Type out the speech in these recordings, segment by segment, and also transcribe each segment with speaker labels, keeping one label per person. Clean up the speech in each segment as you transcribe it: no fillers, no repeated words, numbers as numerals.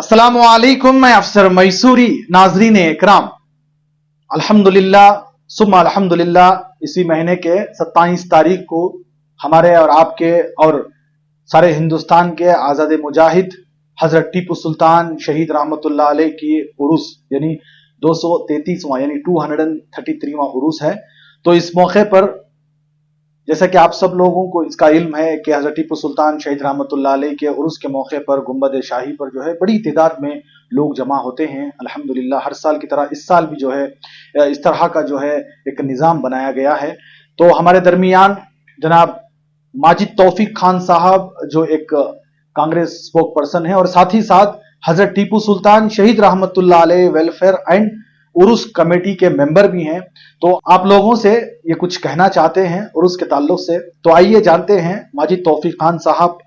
Speaker 1: अस्सलामुअलैकुम, मैं अफसर मैसूरी। नाजरीन इकराम, अल्हम्दुलिल्लाह सुम्मा अल्हम्दुलिल्लाह, इसी महीने के 27 तारीख को हमारे और आपके और सारे हिंदुस्तान के आज़ाद मुजाहिद हजरत टीपू सुल्तान शहीद रहमतुल्लाह अलैह की उरूस यानी 233वां यानी 233वां उरूस है। तो इस मौके पर जैसा कि आप सब लोगों को इसका इल्म है कि हजरत टीपू सुल्तान शहीद रहमतुल्लाह अलैह के उर्स के मौके पर गुंबद शाही पर जो है बड़ी तादाद में लोग जमा होते हैं। अल्हम्दुलिल्लाह हर साल की तरह इस साल भी जो है इस तरह का जो है एक निज़ाम बनाया गया है। तो हमारे दरमियान जनाब माजिद तौफीक खान साहब जो एक कांग्रेस स्पोक पर्सन है और साथ ही साथ हजरत टीपू सुल्तान शहीद रहमतुल्लाह अलैह वेलफेयर एंड उर्स कमेटी के मेंबर भी हैं। तो आप लोगों से ये कुछ कहना चाहते हैं उर्स के ताल्लुक से। तो आइए जानते हैं माजिद तौफीक खान साहब,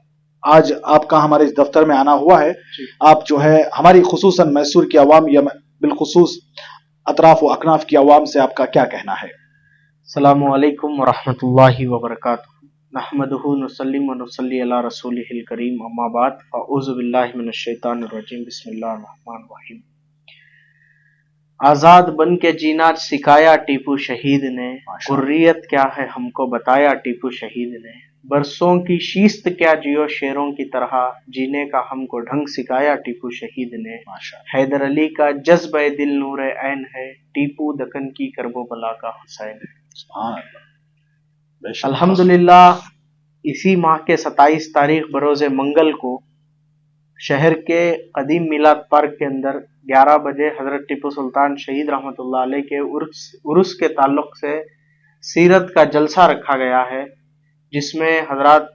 Speaker 1: आज आपका हमारे इस दफ्तर में आना हुआ है। आप जो है हमारी खुसूसन मैसूर की आवाम या बिलखुसूस अतराफ व अकनाफ की आवाम से आपका क्या कहना है?
Speaker 2: अस्सलामु अलैकुम वरहमतुल्लाहि वबरकातुहू। नहमदुहु नुसल्ली व नुसल्ली अला रसूलिहिल करीम, अम्मा बाद, फ़अऊज़ु बिल्लाहि मिनश शैतानिर रजीम, बिस्मिल्लाहिर रहमानिर रहीम। आजाद बन के जीना सिखाया टीपू शहीद ने, हुर्रियत क्या है हमको बताया टीपू शहीद ने। बरसों की शीस्त क्या जियो शेरों की तरह, जीने का हमको ढंग सिखाया टीपू शहीद ने। हैदर अली का जज्बे दिल नूरे ऐन है, टीपू दक्कन की करबो बला का हुसैन है। अल्हम्दुलिल्लाह इसी माह के 27 तारीख बरोज़े मंगल को शहर के कदीम मिलाद पार्क के अंदर 11 बजे हजरत टीपू सुल्तान शहीद रहमतुल्लाह अलैह के उर्स के ताल्लुक से सीरत का जलसा रखा गया है, जिसमें हजरत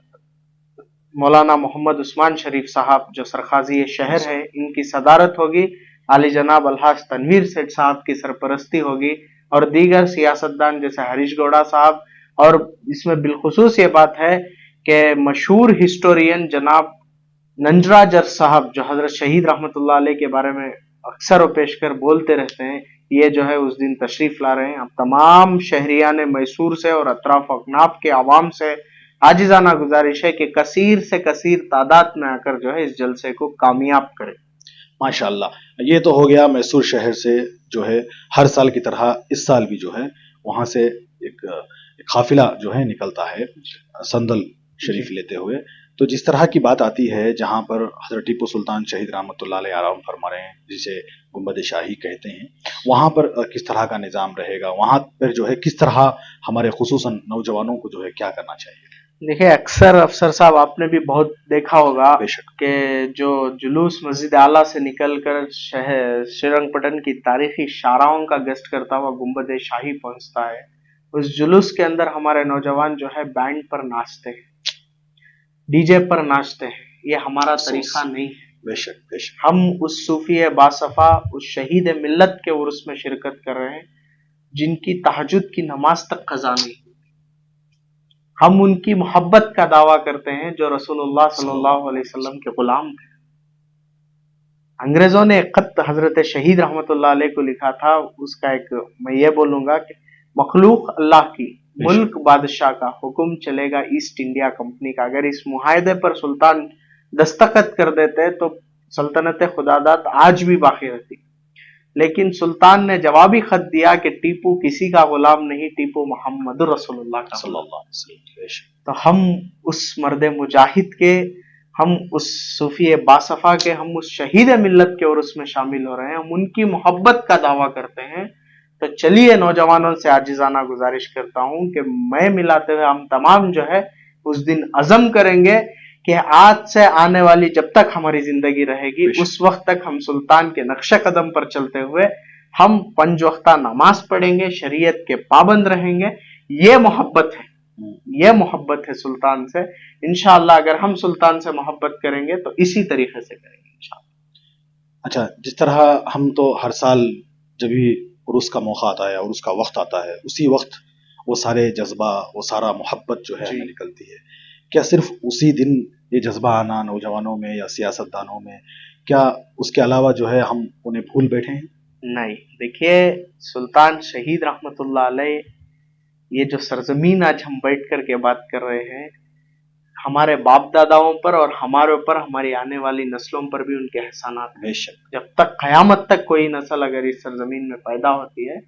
Speaker 2: मौलाना मोहम्मद उस्मान शरीफ साहब जो सरखाजी शहर है इनकी सदारत होगी, आली जनाब अलहाज तनवीर सेठ साहब की सरपरस्ती होगी और दीगर सियासतदान जैसे हरीश गौड़ा साहब। और इसमें बिलखुसूस ये बात है कि मशहूर हिस्टोरियन जनाब नंजराजर साहब जो हजरत शहीद रहमतुल्लाह अलैह के बारे में अक्सर व पेशकर बोलते रहते हैं, ये जो है उस दिन तशरीफ ला रहे हैं। अब तमाम शहरियान मैसूर से और अतराफ अकनाफ के आवाम से आजिजाना गुजारिश है कि कसीर से कसीर तादाद में आकर जो है इस जलसे को कामयाब करें।
Speaker 1: माशाअल्लाह, ये तो हो गया मैसूर शहर से जो है हर साल की तरह इस साल भी जो है वहां से एक काफिला जो है निकलता है संदल शरीफ लेते हुए। तो जिस तरह की बात आती है जहां पर हजरत टीपू सुल्तान शहीद रहमतुल्लाह अलैह आराम फरमा रहे हैं, जिसे गुंबद शाही कहते हैं, वहां पर किस तरह का निज़ाम रहेगा, वहां पर जो है किस तरह हमारे खुसूसन नौजवानों को जो है क्या करना चाहिए?
Speaker 2: देखिए, अक्सर अफसर साहब आपने भी बहुत देखा होगा कि जो जुलूस मस्जिद आला से निकलकर शहर श्रीरंगपटन की तारीखी शाराओं का गश्त करता हुआ गुंबद शाही पहुंचता है, उस जुलूस के अंदर हमारे नौजवान जो है बैंड पर नाचते हैं, डीजे पर नाचते हैं। ये हमारा तरीका नहीं है।
Speaker 1: बेशक बेशक,
Speaker 2: हम उस सूफी बासफा उस शहीद मिल्लत के उर्स में शिरकत कर रहे हैं जिनकी तहज्जुद की नमाज तक कज़ा नहीं। हम उनकी मोहब्बत का दावा करते हैं जो रसूलुल्लाह सल्लल्लाहु अलैहि वसल्लम के गुलाम थे। अंग्रेजों ने एक खत हजरत शहीद रहमतुल्लाह अलैह को लिखा था, उसका एक मैं ये बोलूंगा कि मखलूक अल्लाह की, मुल्क बादशाह का, हुक्म चलेगा ईस्ट इंडिया कंपनी का। अगर इस मुआहदे पर सुल्तान दस्तखत कर देते तो सल्तनत खुदादात आज भी बाकी रहती, लेकिन सुल्तान ने जवाबी खत दिया कि टीपू किसी का गुलाम नहीं, टीपू मोहम्मद रसूलुल्लाह का सल्लल्लाहु अलैहि वसल्लम। तो हम उस मर्द मुजाहिद के, हम उस सूफी बासफा के, हम उस शहीद मिल्लत के उर्स में शामिल हो रहे हैं, हम उनकी मोहब्बत का दावा करते हैं। तो चलिए नौजवानों से आजिजाना गुजारिश करता हूं कि मैं मिलाते हुए हम तमाम जो है उस दिन अज़म करेंगे कि आज से आने वाली जब तक हमारी जिंदगी रहेगी उस वक्त तक हम सुल्तान के नक्शे कदम पर चलते हुए हम पंज वक्ता नमाज पढ़ेंगे, शरीयत के पाबंद रहेंगे। ये मोहब्बत है, ये मोहब्बत है सुल्तान से। इंशाअल्लाह अगर हम सुल्तान से मोहब्बत करेंगे तो इसी तरीके से करेंगे इंशाअल्लाह।
Speaker 1: अच्छा, जिस तरह हम तो हर साल जब भी उर्स का मौका आता है और उसका वक्त आता है, उसी वक्त वो सारे जज्बा, वो सारा मोहब्बत जो है हमें निकलती है, क्या सिर्फ उसी दिन ये जज्बा आना नौजवानों में या सियासतदानों में, क्या उसके अलावा जो है हम उन्हें भूल बैठे हैं?
Speaker 2: नहीं, देखिए सुल्तान शहीद रहमतुल्लाह अलैह, ये जो सरजमीन आज हम बैठ कर के बात कर रहे हैं, हमारे बाप दादाओं पर और हमारे ऊपर, हमारी आने वाली नस्लों पर भी उनके एहसानात हैं।
Speaker 1: बेशक।
Speaker 2: जब तक कयामत तक कोई नस्ल अगर इस सरजमीन में पैदा होती है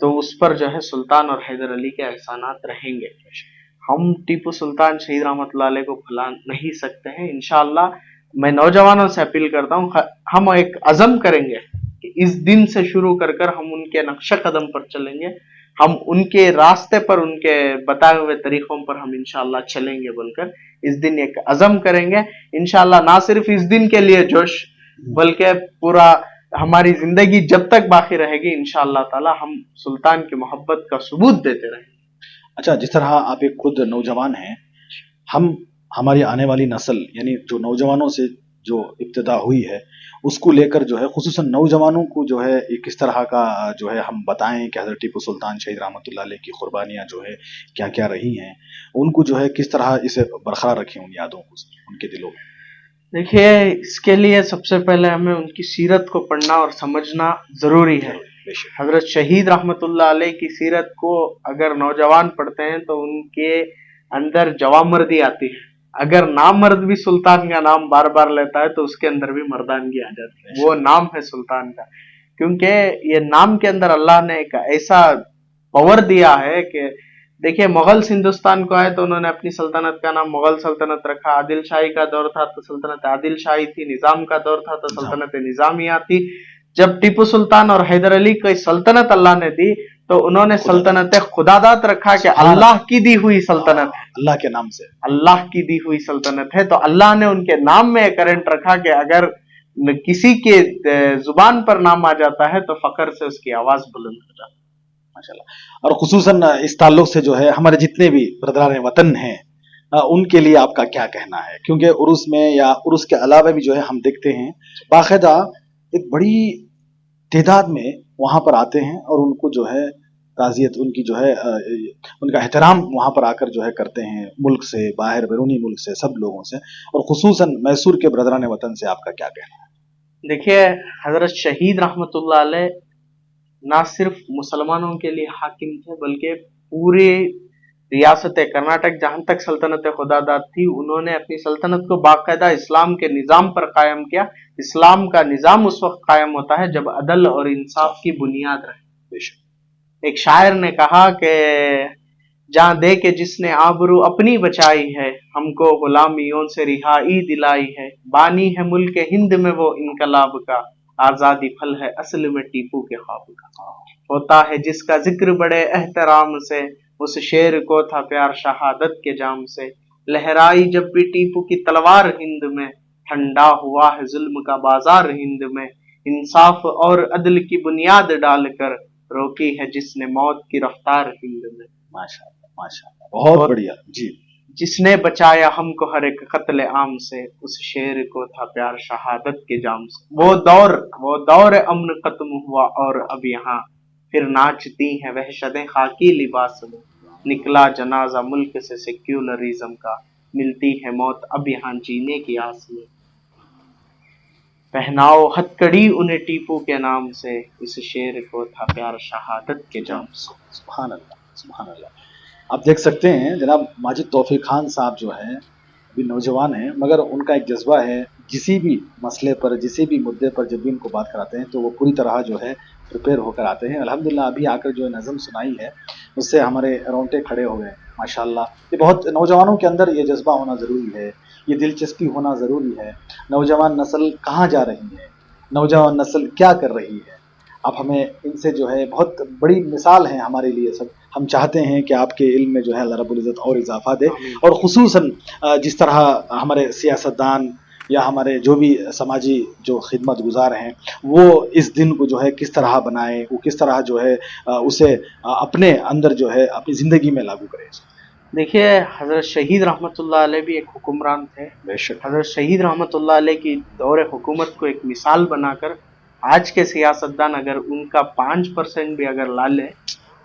Speaker 2: तो उस पर जो है सुल्तान और हैदर अली के एहसानात रहेंगे। हम टीपू सुल्तान शहीद रहमतुल्लाह अलैह को भुला नहीं सकते हैं। इंशाअल्लाह मैं नौजवानों से अपील करता हूँ, हम एक अज़म करेंगे कि इस दिन से शुरू कर हम उनके नक्शे कदम पर चलेंगे, हम उनके रास्ते पर, उनके बताए हुए तरीकों पर हम इंशाअल्लाह चलेंगे बोलकर इस दिन एक अज़म करेंगे। इंशाअल्लाह ना सिर्फ इस दिन के लिए जोश, बल्कि पूरा हमारी जिंदगी जब तक बाकी रहेगी इंशाअल्लाह ताला हम सुल्तान की मोहब्बत का सबूत देते रहेंगे।
Speaker 1: अच्छा, जिस तरह आप एक खुद नौजवान हैं, हम हमारी आने वाली नस्ल यानी जो नौजवानों से जो इब्तिदा हुई है उसको लेकर जो है खुसूसन नौजवानों को जो है एक किस तरह का जो है हम बताएं कि हज़रत टीपू सुल्तान शहीद रहमतुल्लाह अलैह की कुर्बानियाँ जो है क्या क्या रही हैं, उनको जो है किस तरह इसे बरकरार रखें उन यादों को उनके दिलों में।
Speaker 2: देखिए, इसके लिए सबसे पहले हमें उनकी सीरत को पढ़ना और समझना जरूरी है। हजरत शहीद रहमतुल्लाह अलैह की सीरत को अगर नौजवान पढ़ते हैं तो उनके अंदर जवामर्दी आती है। अगर नामर्द भी सुल्तान का नाम बार बार लेता है तो उसके अंदर भी मर्दानगी आ जाती है। वो नाम है सुल्तान का, क्योंकि ये नाम के अंदर अल्लाह ने एक ऐसा पावर दिया है कि देखिए, मुगल हिंदुस्तान को आए तो उन्होंने अपनी सल्तनत का नाम मुगल सल्तनत रखा। आदिल शाही का दौर था तो सल्तनत आदिल शाही थी, निजाम का दौर था तो सल्तनत निजामिया थी। जब टीपू सुल्तान और हैदर अली को सल्तनत अल्लाह ने दी तो उन्होंने सल्तनत खुदादात रखा कि अल्लाह की दी हुई सल्तनत है,
Speaker 1: अल्लाह के नाम से,
Speaker 2: अल्लाह की दी हुई सल्तनत है। तो अल्लाह ने उनके नाम में करंट रखा कि अगर किसी के जुबान पर नाम आ जाता है तो फकर से उसकी आवाज बुलंद हो जाती है।
Speaker 1: माशाल्लाह। और खुसूसन इस ताल्लुक से जो है हमारे जितने भी ब्रदरान वतन हैं उनके लिए आपका क्या कहना है, क्योंकि उर्स में या उर्स के अलावा भी जो है हम देखते हैं बाकायदा एक बड़ी तादाद में वहां पर आते हैं और उनको जो है ताज़ियत उनकी जो है उनका एहतराम वहां पर आकर जो है करते हैं, मुल्क से बाहर, बैरूनी मुल्क से, सब लोगों से, और खुसूसन मैसूर के ब्रदरान वतन से आपका क्या कहना है?
Speaker 2: देखिए, हजरत शहीद रहमतुल्लाह अलैह ना सिर्फ मुसलमानों के लिए हाकिम थे बल्कि पूरे रियासत कर्नाटक जहां तक सल्तनत खुदादात थी, उन्होंने अपनी सल्तनत को बाकायदा इस्लाम के निज़ाम पर कायम किया। इस्लाम का निज़ाम उस वक्त कायम होता है जब अदल और इंसाफ की बुनियाद रहे। एक शायर ने कहा कि जहां दे के जिसने आबरू अपनी बचाई है, हमको गुलामियों से रिहाई दिलाई है, बानी है मुल्क हिंद में वो इनकलाब का, आजादी फल है असल में टीपू के ख्वाब का। होता है जिसका जिक्र बड़े एहतराम से, उस शेर को था प्यार शहादत के जाम से, लहराई जब भी टीपू की तलवार हिंद में, ठंडा हुआ है जुल्म का बाजार हिंद में, इंसाफ और अदल की बुनियाद डालकर रोकी है जिसने मौत की रफ्तार हिंद में।
Speaker 1: माशाअल्लाह, माशाअल्लाह, बहुत बढ़िया जी।
Speaker 2: जिसने बचाया हमको हर एक कत्ले आम से, उस शेर को था प्यार शहादत के जाम से। वो दौर अमन खत्म हुआ और अब यहाँ फिर नाचती हैं वहशतें खाकी लिबास में, निकला जनाजा मुल्क से सेक्युलरिज्म का, मिलती है मौत अब यहाँ जीने की आस में, पहनाओ हथकड़ी उन्हें टीपू के नाम से, इस शेर को था प्यार शहादत के जाम से।
Speaker 1: सुभान अल्लाह, सुभान अल्लाह। आप देख सकते हैं जनाब माजिद तौफीक खान साहब जो हैं अभी नौजवान हैं, मगर उनका एक जज्बा है, किसी भी मसले पर, किसी भी मुद्दे पर जब भी उनको बात कराते हैं तो वो पूरी तरह जो है प्रिपेयर होकर आते हैं। अल्हम्दुलिल्लाह अभी आकर जो नज़म सुनाई है उससे हमारे रोंगटे खड़े हो गए माशाल्लाह। ये बहुत नौजवानों के अंदर ये जज्बा होना ज़रूरी है, ये दिलचस्पी होना ज़रूरी है। नौजवान नस्ल कहाँ जा रही है, नौजवान नस्ल क्या कर रही है, आप हमें इनसे जो है बहुत बड़ी मिसाल हैं हमारे लिए सब। हम चाहते हैं कि आपके इल्म में जो है अल्लाह रब्बुल इज़्ज़त और इजाफा दे, और खुसूसन जिस तरह हमारे सियासतदान या हमारे जो भी समाजी जो खिदमत गुजार हैं वो इस दिन को जो है किस तरह बनाए, वो किस तरह जो है उसे अपने अंदर जो है अपनी ज़िंदगी में लागू करें।
Speaker 2: देखिए, हजरत शहीद रहमतुल्लाह अलैह भी एक हुक्मरान थे।
Speaker 1: बेशक।
Speaker 2: हजरत शहीद रहमतुल्लाह अलैह की दौर हुकूमत को एक मिसाल बनाकर आज के सियासतदान अगर उनका 5% भी अगर ला ले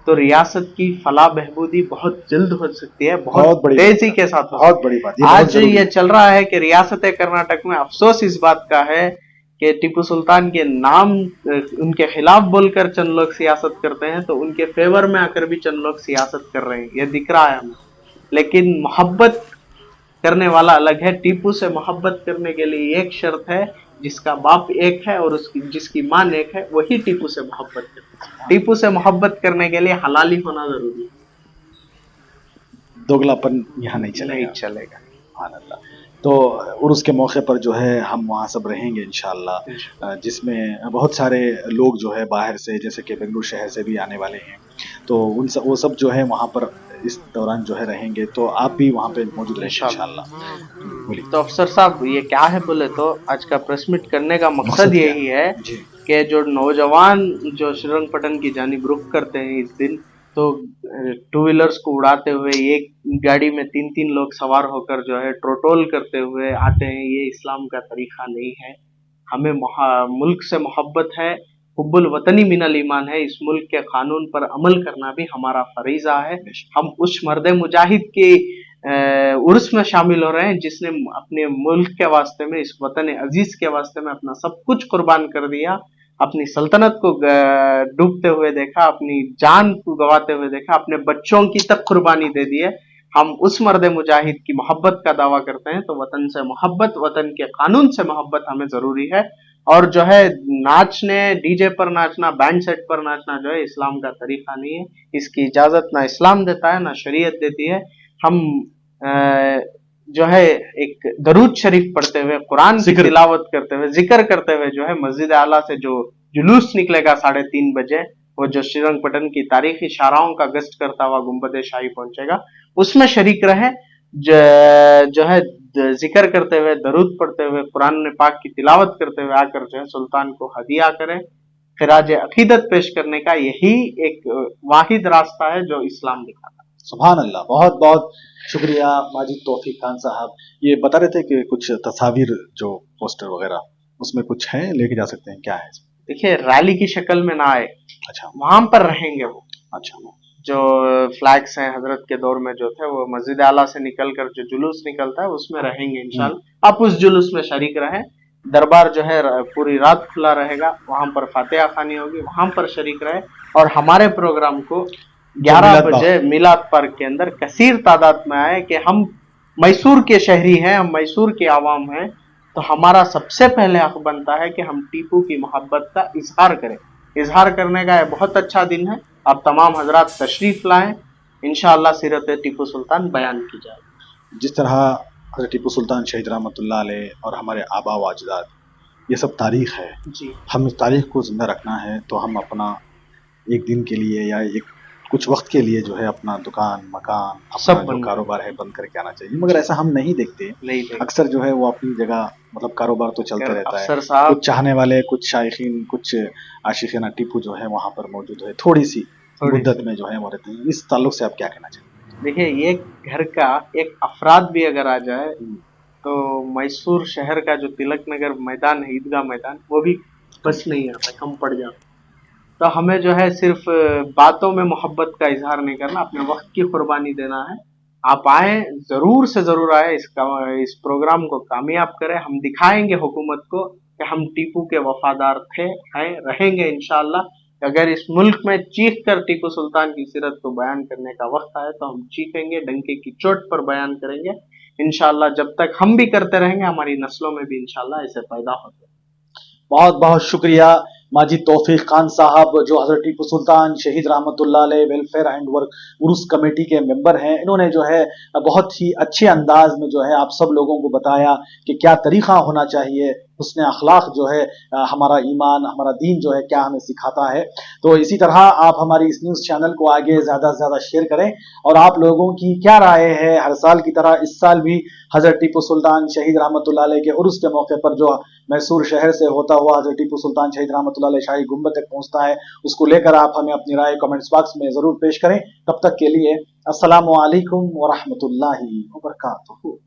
Speaker 2: तो रियासत की फलाह बहबूदी बहुत जल्द हो सकती है, बहुत तेजी के साथ।
Speaker 1: बहुत बड़ी बात
Speaker 2: आज ये चल रहा है कि रियासत कर्नाटक में अफसोस इस बात का है कि टीपू सुल्तान के नाम उनके खिलाफ बोलकर चंद लोग सियासत करते हैं तो उनके फेवर में आकर भी चंद लोग सियासत कर रहे हैं, ये दिख रहा है हमें। लेकिन मोहब्बत करने वाला अलग है। टीपू से मोहब्बत करने के लिए एक शर्त है, जिसका बाप एक है और उसकी जिसकी मां एक है, वही टीपू से मोहब्बत करे। टीपू से मोहब्बत करने के लिए हलाली होना जरूरी है,
Speaker 1: दोगलापन यहाँ नहीं
Speaker 2: नहीं
Speaker 1: चलेगा।
Speaker 2: चलेगा।
Speaker 1: सुभान अल्लाह। तो उर्स के मौके पर जो है हम वहाँ सब रहेंगे इंशाअल्लाह, जिसमें बहुत सारे लोग जो है बाहर से, जैसे कि बेंगलुरु शहर से भी आने वाले हैं, तो वो सब जो है वहाँ पर इस दौरान जो है रहेंगे, तो आप भी वहाँ पे मौजूद रहेंगे इंशाअल्लाह। बोलिए।
Speaker 2: तो अफसर साहब ये क्या है बोले तो आज का प्रेस मीट करने का मकसद
Speaker 1: क्या
Speaker 2: यही है
Speaker 1: जी।
Speaker 2: कि जो नौजवान जो श्रीरंगपट्टन की जानिब रुख करते हैं इस दिन, तो टू व्हीलर्स को उड़ाते हुए एक गाड़ी में 3-3 लोग सवार होकर जो है ट्रोटोल करते हुए आते हैं, ये इस्लाम का तरीका नहीं है। हमें मुल्क से मोहब्बत है, हुब्बुल वतनी मिनल ईमान है। इस मुल्क के कानून पर अमल करना भी हमारा फरीजा है। हम उस मर्द मुजाहिद के उर्स में शामिल हो रहे हैं जिसने अपने मुल्क के वास्ते में, इस वतन अजीज के वास्ते में अपना सब कुछ कुर्बान कर दिया, अपनी सल्तनत को डूबते हुए देखा, अपनी जान को गवाते हुए देखा, अपने बच्चों की तक कुर्बानी दे दी है। हम उस मर्द मुजाहिद की मोहब्बत का दावा करते हैं, तो वतन से मोहब्बत, वतन के कानून से मोहब्बत हमें जरूरी है। और जो है नाचने, डीजे पर नाचना, बैंड सेट पर नाचना जो है इस्लाम का तरीका नहीं है। इसकी इजाजत ना इस्लाम देता है ना शरीयत देती है। हम जो है एक दरूद शरीफ पढ़ते हुए, कुरान की तिलावत करते हुए, जिक्र करते हुए जो है मस्जिद आला से जो जुलूस निकलेगा 3:30 बजे, वो जो श्रीरंगपट्टन की तारीखी शाहराहों का गश्त करता हुआ गुंबद शाही पहुंचेगा, उसमें शरीक रहे, जो है जिक्र करते हुए, दरूद पढ़ते हुए, कुरान पाक की तिलावत करते हुए आकर जो है सुल्तान को हदिया करें। खिराज अकीदत पेश करने का यही एक वाहिद रास्ता है जो इस्लाम दिखाता है।
Speaker 1: सुभान अल्लाह। बहुत बहुत शुक्रिया माजिद तौफीक खान साहब। ये बता रहे थे कि कुछ तस्वीर जो पोस्टर वगैरह उसमें कुछ है, लेके जा सकते हैं, क्या है?
Speaker 2: देखिए रैली की शक्ल में ना आए,
Speaker 1: अच्छा,
Speaker 2: वहां पर रहेंगे वो।
Speaker 1: अच्छा,
Speaker 2: जो फ्लैग्स हैं हजरत के दौर में जो थे, वो मस्जिद आला से निकलकर जो जुलूस निकलता है उसमें रहेंगे इंशाल्लाह। आप उस जुलूस में शरीक रहें। दरबार जो है पूरी रात खुला रहेगा, वहां पर फातिहा खानी होगी, वहां पर शरीक रहे। और हमारे प्रोग्राम को 11 बजे मिलाद पार्क के अंदर कसीर तादाद में आए कि हम मैसूर के शहरी हैं, हम मैसूर के आवाम हैं, तो हमारा सबसे पहले हक बनता है कि हम टीपू की मोहब्बत का इजहार करें। इजहार करने का यह बहुत अच्छा दिन है। आप तमाम हजरात तशरीफ लाएं, इंशाअल्लाह सीरत टीपू सुल्तान बयान की जाए।
Speaker 1: जिस तरह हज़रत टीपू सुल्तान शहीद रहमतुल्लाह अलैह और हमारे आबा व अजदाद, ये सब तारीख है
Speaker 2: जी,
Speaker 1: हम इस तारीख को जिंदा रखना है, तो हम अपना एक दिन के लिए या एक कुछ वक्त के लिए जो है अपना दुकान, मकान, अपना जो कारोबार है बंद करके आना चाहिए। मगर ऐसा हम नहीं देखते। अक्सर जो है वो अपनी जगह, मतलब कारोबार तो चलता रहता है। कुछ चाहने वाले, कुछ शायकीन, कुछ आशिकीना टीपू जो है वहाँ पर मौजूद है, थोड़ी सी मुद्दत में जो है वो रहते हैं। इस ताल्लुक से आप क्या कहना चाहेंगे?
Speaker 2: देखिए, ये घर का एक अफराद भी अगर आ जाए तो मैसूर शहर का जो तिलक नगर मैदान है, ईदगाह मैदान, वो भी बस नहीं आता, कम पड़ जाता। तो हमें जो है सिर्फ बातों में मोहब्बत का इजहार नहीं करना, अपने वक्त की कुर्बानी देना है। आप आए, जरूर से जरूर आए, इस प्रोग्राम को कामयाब करें। हम दिखाएंगे हुकूमत को कि हम टीपू के वफादार थे, हैं, रहेंगे इंशाअल्लाह। अगर इस मुल्क में चीख कर टीपू सुल्तान की सीरत को बयान करने का वक्त आए तो हम चीखेंगे, डंके की चोट पर बयान करेंगे इंशाअल्लाह। जब तक हम भी करते रहेंगे, हमारी नस्लों में भी इंशाअल्लाह ऐसे पैदा होते।
Speaker 1: बहुत बहुत शुक्रिया माजिद तौफीक खान साहब, जो हजरत टीपू सुल्तान शहीद रहमतुल्लाह अलैह welfare and work Urs committee के मेंबर हैं। इन्होंने जो है बहुत ही अच्छे अंदाज में जो है आप सब लोगों को बताया कि क्या तरीका होना चाहिए, हुस्न अखलाक जो है हमारा ईमान, हमारा दीन जो है क्या हमें सिखाता है। तो इसी तरह आप हमारी इस न्यूज़ चैनल को आगे ज़्यादा से ज़्यादा शेयर करें। और आप लोगों की क्या राय है, हर साल की तरह इस साल भी हजरत टीपू सुल्तान शहीद रहमतुल्लाह अलैह के उर्स के मौके पर जो मैसूर शहर से होता हुआ हजरत टीपू सुल्तान शहीद रहमतुल्लाह अलैह शाही गुंबद तक पहुंचता है, उसको लेकर आप हमें अपनी राय कमेंट्स बॉक्स में ज़रूर पेश करें। तब तक के लिए अस्सलामु अलैकुम व रहमतुल्लाहि व बरकातुहू।